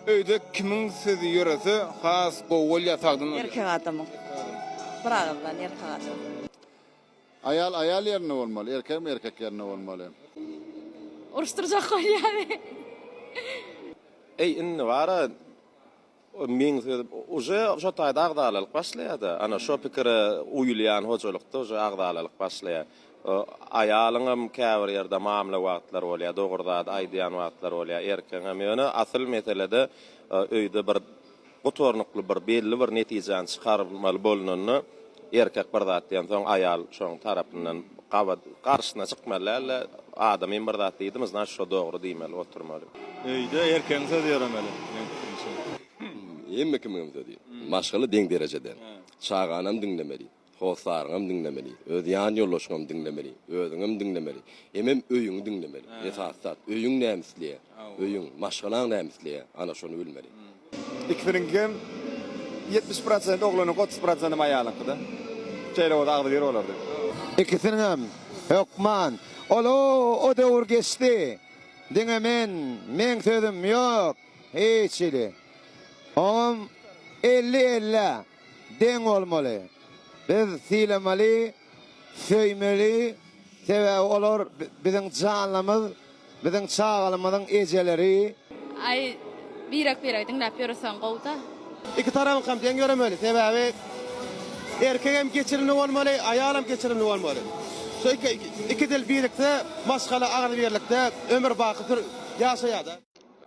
Öýde kimin sözi ýörese has gowul ýatagdan Erkek adamım. Brağımdan erkek adam. Ayal yerine olmalı, erkek mi erkek yerine olmalı? Uruşturacak koy yani. inni vara min уже taýda agdalyk başlaýady. Ana şo pikire uýulýan hojalykda уже agdalyk başlaýar. Ayalyňam käbir ýerde mamla wagtlar bolýar, dogurda aýdýan wagtlar bolýar. Erkeňem ýöne asyl meselede öýde bir gotornukly bir belli bir netijany çykarmaly bolunany erkek bir zat diýen soň ayal şoň tarapyndan garşyna çykmaly. Adamyn bir zat diýdimiz, näçe şo dogry diýmeli, oturmaly. Öýde erkeň söz ýöremeli. Emme kimim dedi. Maşgaly deň derejede. Çağanam dinlemeli. Hosarňam dinlemeli. Öz ýan ýollaşňam dinlemeli. Özüňem dinlemeli. Emem öýüňi dinlemeli. Esasat öýüň nämisli? Öýüň maşgalaň nämisli? Ana şonu bilmeli. İkisininki 70% oglanyň 30% aýalyňkyda. Çeýle o dagdy ber bolardy. İkisinin hem hokman. O döwür geçti. Diňe men sözüm ýok. Hiç ile. Oňam 50-50 deň bolmaly. Biz silemeli, söýmeli, sebäbi olar biziň janlymyz, biziň çağalymyzyň ejeleri. Ay birak dinläp ýöreseň gowda. İki tarafy hem deň ýöremeli. Sebäbi erkek hem geçirimli bolmaly, ayal hem geçirimli bolmaly. Şo iki dil birlikde, maşgala agyr birlikde ömür bakyr ýaşaýar.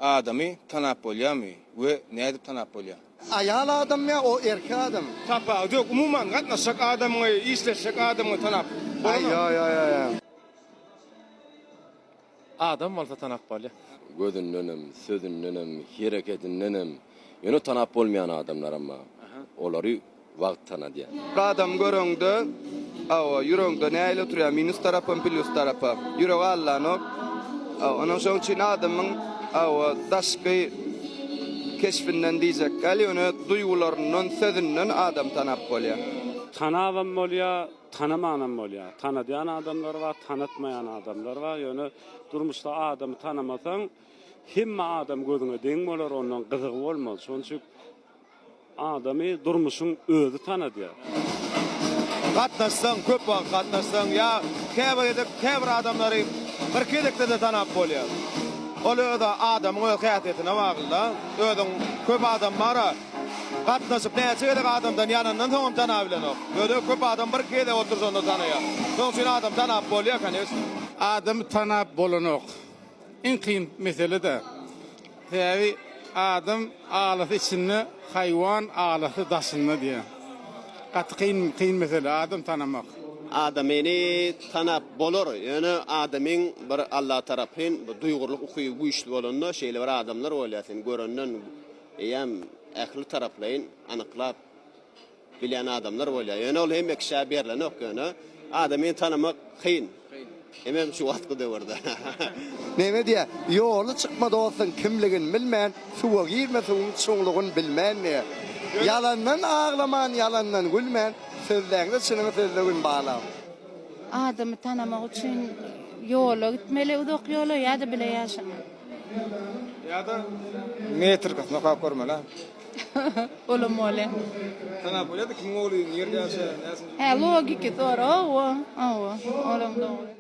Adamy tanap bolýarmy we nädip tanap bolýar? Ayal adam ya o erkek adam. Tapa, yok umuman gatnaşak adamı, işleşek adamı tanap. Ya. Adam bolsa tanap bolýar. Gözünden, sözünden, hereketinden ýöne tanap bolmayan adamlar amma. Olary wagt tanadýar. Adam görüňde, ýüregiňde näle oturýar? Minus tarapy, plus tarapy. Ýüregi Allah'nok. Onuň şoň üçin adamyň daşky keşfinden diýjek. Gali onu duýgularynyň sözünden adam tanap bolýar. Tanawam bolýar, tanamanan bolýar. Tanadýan adamlar bar, tanatmayan adamlar bar. Ýöne durmuşda adamy tanamasaň, hemme adam gözüňe deň bolar, ondan gyzyk bolmaz. Şoň üçin adamy durmuşyň özü tanadýar. Gatnaşsaň, köp wagt gatnaşsaň ýa käbir adamlary bir kedekde de tanap bolýar. Olu da adamın öz hayatına bağlı. Ödün köp adam var. Katnaşıp näçe adamdan yanından soňam tanabilen ok. Öde köp adam bir kede otursanda tanaya. Soň şunu adam tanap bolýar kanes. Adam tanap bolanok. En kıyın mesele de. Tabi adam ağlatı içinde, hayvan ağlatı daşında diye. Kat kıyın mesele adam tanamak. Adamyny tanap bolar. Ýöne adamyň bir Allah tarapyn duýgurlyk ukygy güýçli bolanda şeýle bir adamlar bolýar. Sen görenden hem ähli taraplaryň anyklap bilen adamlar bolýar. Ýöne ol hem ekşä berilen ok ýöne adamyny tanamak kıyyn. Hemem şu wagtda döwürde. Näme diýär? Ýoly çykmada bolsaň kimligini bilmän, suwa girmeseň çoňlugyny bilmän. Yalandan ağlaman, yalandan gülmän. Sözlerinde çınımı sözlerine bağlı. Adamı tanımak için yola gitmeli, udok yola ya da bile yaşamak. Ya da metr kasma kap görmeli. Oğlum öyle. Tanap bolýar da kim oğlu nerede yaşaýar? Logiki doğru, oğlum doğru.